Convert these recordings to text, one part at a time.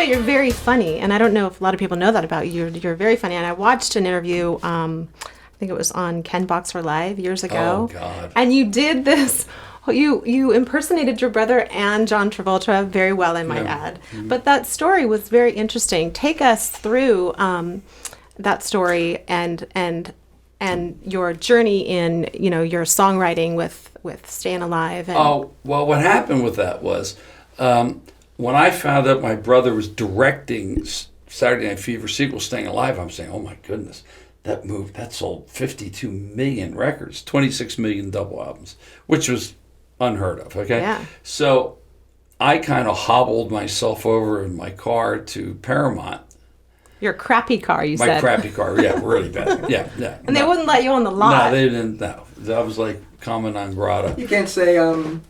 way, you're very funny, and I don't know if a lot of people know that about you. You're very funny, and I watched an interview. I think it was on Ken Boxer Live years ago. Oh God! And you did this. You impersonated your brother and John Travolta very well, I might add. Mm-hmm. But that story was very interesting. Take us through that story and your journey in your songwriting with Staying Alive. Oh well, what happened with that was when I found out my brother was directing Saturday Night Fever sequel, Staying Alive, I'm saying, oh my goodness. That sold 52 million records, 26 million double albums, which was unheard of, okay? Yeah. So I kind of hobbled myself over in my car to Paramount. Your crappy car, you said. My crappy car, yeah, really bad. Yeah. And they wouldn't let you on the lot. No, they didn't, no. That was like common non grata. You can't say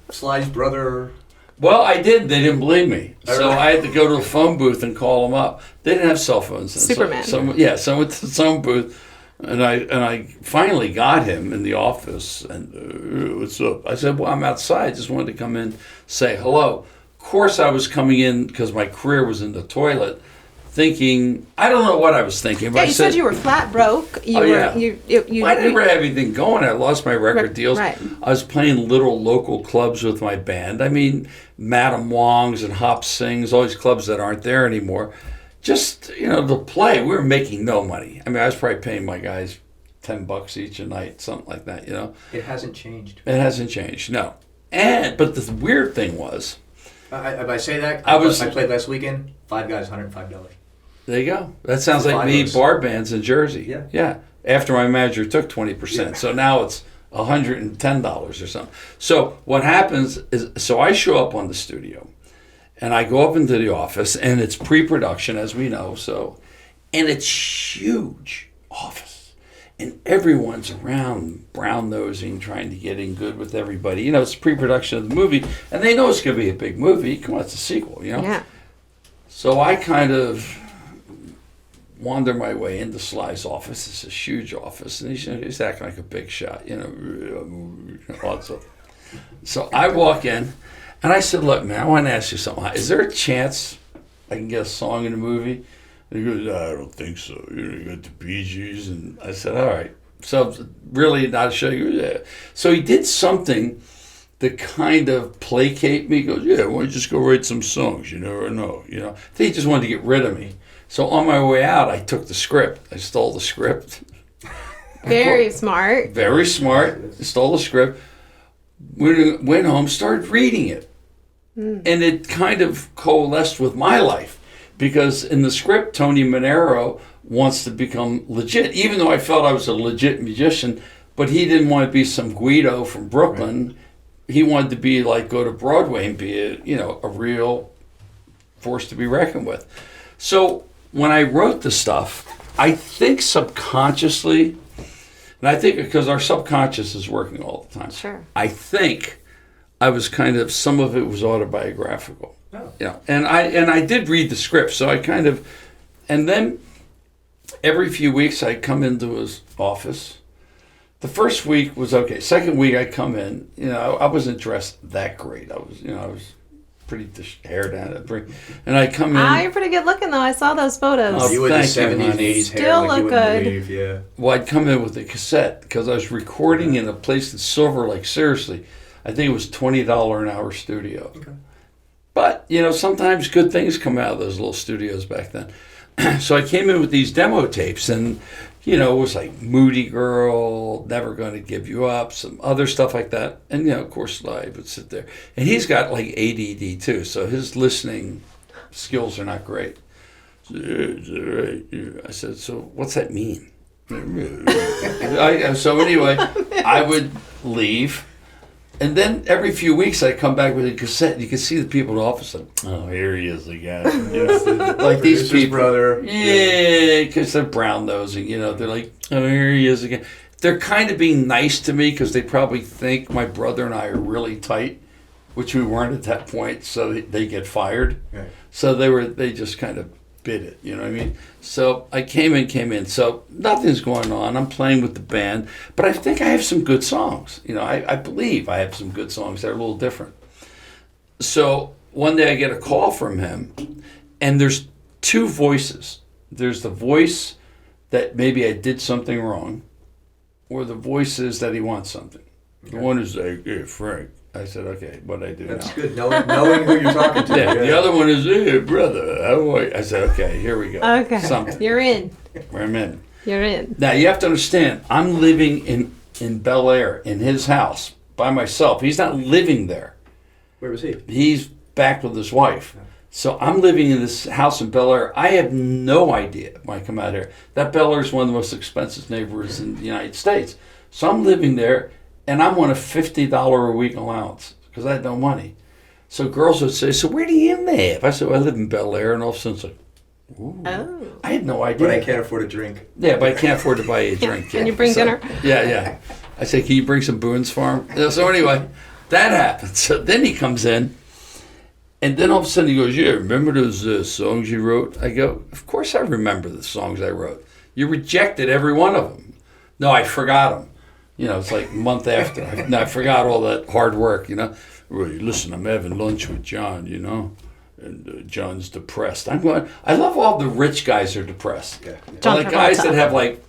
Sly's brother... Well, I did. They didn't believe me. So I had to go to a phone booth and call them up. They didn't have cell phones then. Superman. So I went to the phone booth. And I finally got him in the office, and what's up? I said, well, I'm outside. Just wanted to come in, say hello. Of course, I was coming in because my career was in the toilet, thinking, I don't know what I was thinking. But yeah, you said you were flat broke. I didn't have anything going. I lost my record deals. Right. I was playing little local clubs with my band. I mean, Madam Wong's and Hop Sings, all these clubs that aren't there anymore. Just, to play, we were making no money. I mean, I was probably paying my guys $10 each a night, something like that, It hasn't changed. It hasn't changed, no. But the weird thing was... I say that, I played last weekend, 5 guys, $105. There you go. That sounds like me, bar bands in Jersey. Yeah. Yeah. After my manager took 20%. Yeah. So now it's $110 or something. So what happens is, I show up on the studio. And I go up into the office, and it's pre-production, as we know, and it's huge office. And everyone's around brown-nosing, trying to get in good with everybody. It's pre-production of the movie, and they know it's going to be a big movie. Come on, it's a sequel, Yeah. So I kind of wander my way into Sly's office. It's a huge office, and he's acting like a big shot, lots of. So I walk in. And I said, look, man, I want to ask you something. Is there a chance I can get a song in the movie? And he goes, I don't think so. You got the Bee Gees. And I said, all right. So really not to show you. Yeah. So he did something to kind of placate me. He goes, yeah, why don't you just go write some songs? You never know. I think he just wanted to get rid of me. So on my way out, I took the script. I stole the script. Very smart. Very smart. Stole the script. Went home, started reading it. And it kind of coalesced with my life because in the script, Tony Manero wants to become legit, even though I felt I was a legit musician, but he didn't want to be some Guido from Brooklyn. Right. He wanted to be go to Broadway and be a real force to be reckoned with. So when I wrote the stuff, I think subconsciously, and I think because our subconscious is working all the time. Sure. I think I was some of it was autobiographical. Oh. And I did read the script, so I and then every few weeks I'd come into his office. The first week was okay. Second week I come in, I wasn't dressed that great. I was pretty hair down, and I come in. You're pretty good looking though. I saw those photos. Oh, you were the 70s, 80s hair. Still look good. Believe, yeah. Well, I'd come in with a cassette because I was recording in a place in Silver Lake. Seriously, I think it was $20 an hour studio. Okay. But sometimes good things come out of those little studios back then. So I came in with these demo tapes, and it was like Moody Girl, Never Gonna Give You Up, some other stuff like that. And, of course, Sly would sit there. And he's got like ADD too, so his listening skills are not great. I said, so what's that mean? So anyway, I would leave. And then every few weeks I'd come back with a cassette, and you could see the people in the office like, oh, here he is again. Like these people. Brother. Yeah, because they're brown-nosing, They're like, oh, here he is again. They're kind of being nice to me because they probably think my brother and I are really tight, which we weren't at that point, so they get fired. Right. So they just kind of bid it, you know what I mean? So I came in. So nothing's going on. I'm playing with the band, but I think I have some good songs. I believe I have some good songs that are a little different. So one day I get a call from him, And there's two voices. There's the voice that maybe I did something wrong, or the voice is that he wants something. Okay. The one is like, hey, Frank. I said, okay, what'd I do That's now? good, knowing who you're talking to. Yeah. The other one is, hey, brother, how are you? I said, okay, here we go. Okay. Something. You're in. I'm in. You're in. Now, you have to understand, I'm living in Bel Air, in his house, by myself. He's not living there. Where was he? He's back with his wife. So I'm living in this house in Bel Air. I have no idea when I come out here. That Bel Air is one of the most expensive neighborhoods in the United States. So I'm living there, and I'm on a $50 a week allowance because I had no money. So girls would say, so where do you live? I said, well, I live in Bel Air, and all of a sudden it's like, ooh. Oh. I had no idea. But I can't afford a drink. Yeah, but I can't afford to buy a drink. Can you bring dinner? Yeah. I say, can you bring some Boone's Farm? So anyway, that happened. So then he comes in, and then all of a sudden he goes, yeah, remember those songs you wrote? I go, of course I remember the songs I wrote. You rejected every one of them. No, I forgot them. You know, it's like a month after. I forgot all that hard work, you know. Well, listen, I'm having lunch with John, you know, and John's depressed. I'm going, I love all the rich guys are depressed. Yeah. John Like guys that have like,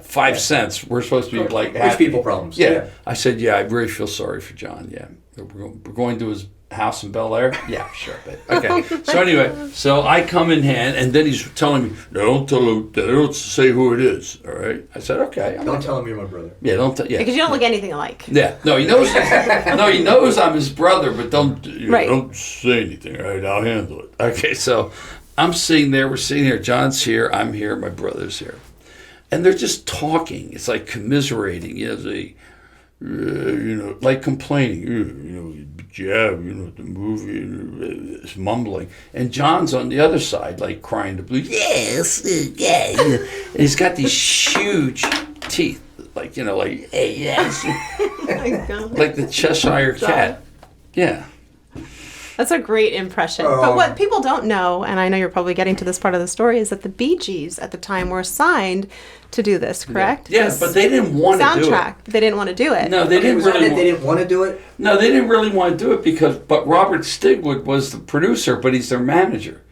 5 cents. We're supposed to be like rich happy. people problems. Yeah. I said, I really feel sorry for John. Yeah. We're going to his house in Bel Air. Yeah, sure. Okay. So anyway, so I come in hand, and then he's telling me, don't tell him, don't say who it is. All right. I said, okay. Don't tell him you're my brother. Yeah, don't tell. Yeah. Because you don't look anything alike. Yeah. No, he knows. No, he knows I'm his brother, but don't Right. don't say anything. All right, I'll handle it. Okay. So I'm sitting there. We're sitting here. John's here. I'm here. My brother's here. And they're just talking. It's like commiserating. You know, they, like complaining. The movie. It's mumbling. And John's on the other side, like crying to blues. Yes, yeah. And he's got these huge teeth, like hey, yes, Oh my God. like the Cheshire Cat. Yeah. That's a great impression. But what people don't know, and I know you're probably getting to this part of the story, is that the Bee Gees at the time were assigned to do this, correct? Yeah, but they didn't want to do it. Soundtrack. They didn't want to do it. No, they didn't really. They didn't want to do it? No, they didn't really want to do it but Robert Stigwood was the producer, but he's their manager.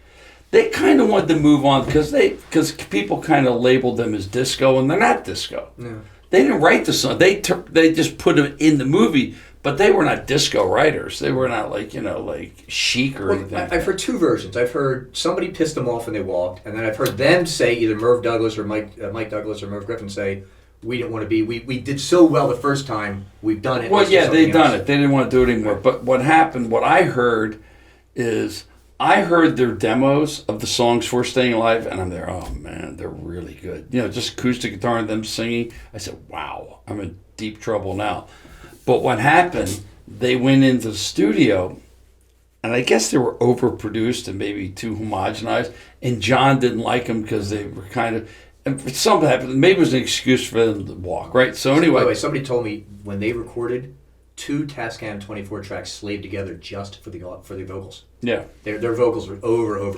They kind of wanted to move on because people kind of labeled them as disco, and they're not disco. No. They didn't write the song. They just put them in the movie, but they were not disco writers. They were not like Chic or anything. I've heard two versions. I've heard somebody pissed them off when they walked, and then I've heard them say, either Merv Douglas or Mike Douglas or Merv Griffin say, we didn't want to be. We did so well the first time. We've done it. Well, yeah, they've done it. They didn't want to do it anymore. But what happened? What I heard is I heard their demos of the songs for Staying Alive, and I'm there. Oh man, they're really good. Just acoustic guitar and them singing. I said, wow, I'm in deep trouble now. But what happened? They went into the studio, and I guess they were overproduced and maybe too homogenized. And John didn't like them because they were kind of. And something happened. Maybe it was an excuse for them to walk, right? So anyway. By the way, somebody told me when they recorded 2 Tascam 24 tracks slaved together just for the vocals. Yeah. Their vocals were over.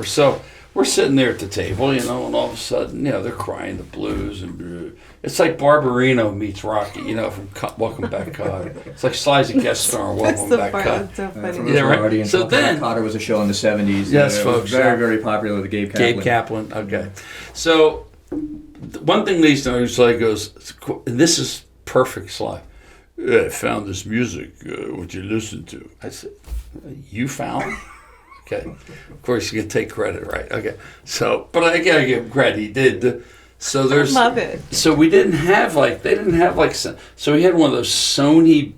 So we're sitting there at the table, and all of a sudden, they're crying the blues, and it's like Barbarino meets Rocky, from Welcome Back, Kotter. It's like Sly's a guest star on Welcome Back, Kotter. That's so funny. Yeah, right. So then, Kotter was a show in the 70s. Yes, it folks. Was very, very popular with Gabe Kaplan. Gabe Kaplan. Okay. So one thing these days, Sly goes, and this is perfect, Sly. I found this music. What you listen to? I said, you found? Okay. Of course, you can take credit, right? Okay. So, but I gotta give him credit. He did. So there's. I love it. So we didn't have so we had one of those Sony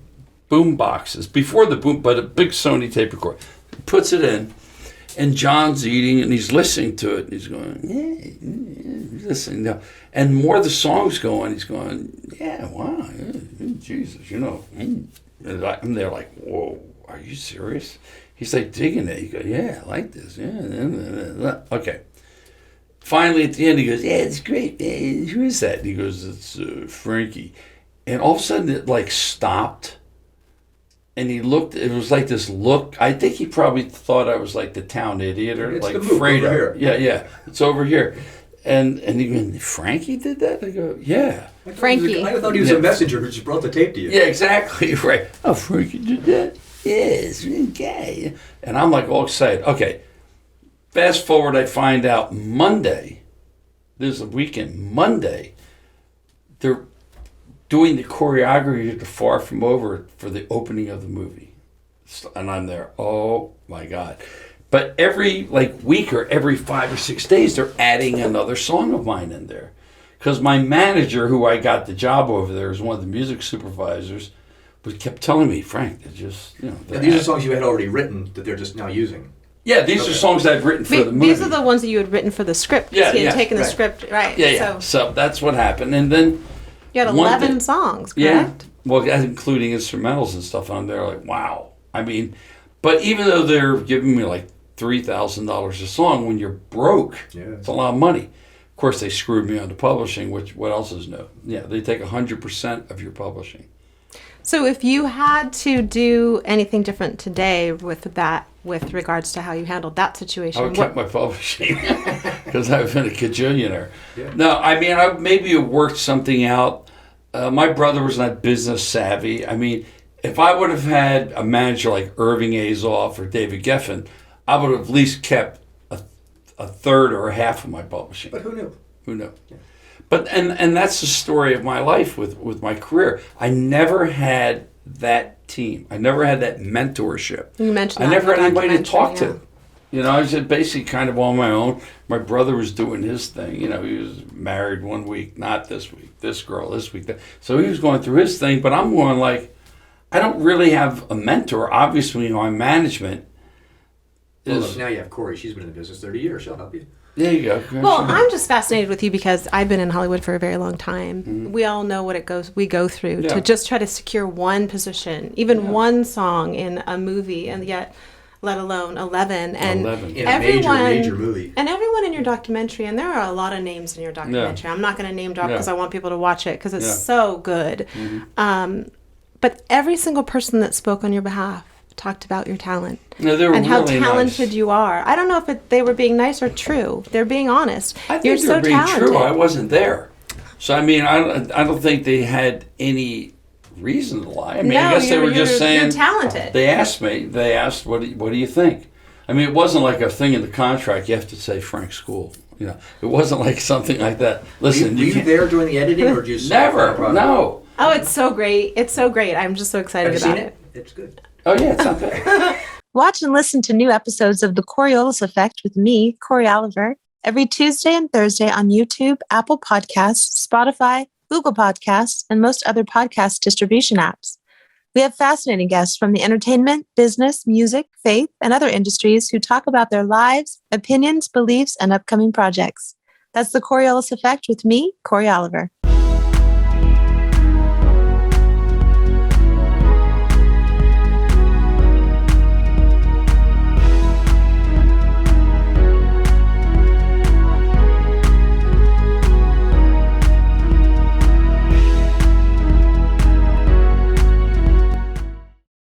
boom boxes before the boom, but a big Sony tape recorder. He puts it in, and John's eating and he's listening to it, and he's going, yeah, listening now. And more of the songs going, he's going, yeah, wow, yeah, Jesus, And I'm there like, whoa, are you serious? He's like digging it. He goes, yeah, I like this. Yeah. Okay. Finally, at the end, he goes, yeah, it's great. Who is that? And he goes, it's Frankie. And all of a sudden, it stopped. And he looked, it was like this look. I think he probably thought I was like the town idiot or it's like the move Fredo. over here. Yeah, it's over here. And he went, Frankie did that? I go, yeah. Frankie. I thought he was a messenger who just brought the tape to you. Yeah, exactly, right. Oh, Frankie did that? Yes, okay. And I'm like all excited. Okay, fast forward, I find out Monday, this is a weekend, Monday, they're doing the choreography to Far From Over for the opening of the movie. And I'm there, oh my God. But every week or every 5 or 6 days, they're adding another song of mine in there. Because my manager, who I got the job over there, is one of the music supervisors, but kept telling me, Frank, they're just, And these are songs you had already written that they're just now using. Yeah, these are songs I've written for the movie. These are the ones that you had written for the script. Yeah, He had taken the right. script, right. Yeah. So that's what happened. And then You had 11 songs, correct? well, including instrumentals and stuff on there. Like, wow. I mean, but even though they're giving me like $3,000 a song, when you're broke, it's a lot of money. Of course, they screwed me on the publishing, which what else is new? Yeah, they take 100% of your publishing. So if you had to do anything different today with regards to how you handled that situation, I would keep my publishing because I've been a cajillionaire. Yeah. No, I mean, I maybe have worked something out. My brother was not business savvy. I mean, if I would have had a manager like Irving Azoff or David Geffen, I would have at least kept a third or a half of my publishing. But who knew? Who knew? Yeah. But and that's the story of my life with my career. I never had that team. I never had that mentorship. You mentioned I that never in had the anybody to talk documentary, to. You know, I was basically kind of on my own. My brother was doing his thing. You know, he was married one week, not this week. This girl, this week. That. So he was going through his thing. But I'm going like, I don't really have a mentor. Obviously, my management is... Well, look, now you have Cory. She's been in the business 30 years. She'll help you. There you go. Well, I'm just fascinated with you because I've been in Hollywood for a very long time. Mm-hmm. We all know what we go through to just try to secure one position, even one song in a movie, and yet, let alone 11. And 11. In a major movie. And everyone in your documentary, and there are a lot of names in your documentary. I'm not going to name drop because I want people to watch it because it's so good. Mm-hmm. But every single person that spoke on your behalf talked about your talent and how really talented nice. You are. I don't know if they were being nice or true. They're being honest. I think You're they're so being talented. true. I wasn't there, so I mean, I don't think they had any reason to lie. I mean, I guess they were just saying you're talented. They asked me. They asked, "What do you think?" I mean, it wasn't like a thing in the contract. You have to say Frank School. You know, it wasn't like something like that. Listen, were you there during the editing, or just never? No. Oh, it's so great! It's so great. I'm just so excited Have you about seen it. It's good. Oh yeah, it's not bad. Watch and listen to new episodes of The Coriolis Effect with me, Cory Oliver, every Tuesday and Thursday on YouTube, Apple Podcasts, Spotify, Google Podcasts, and most other podcast distribution apps. We have fascinating guests from the entertainment, business, music, faith, and other industries who talk about their lives, opinions, beliefs, and upcoming projects. That's The Coriolis Effect with me, Cory Oliver.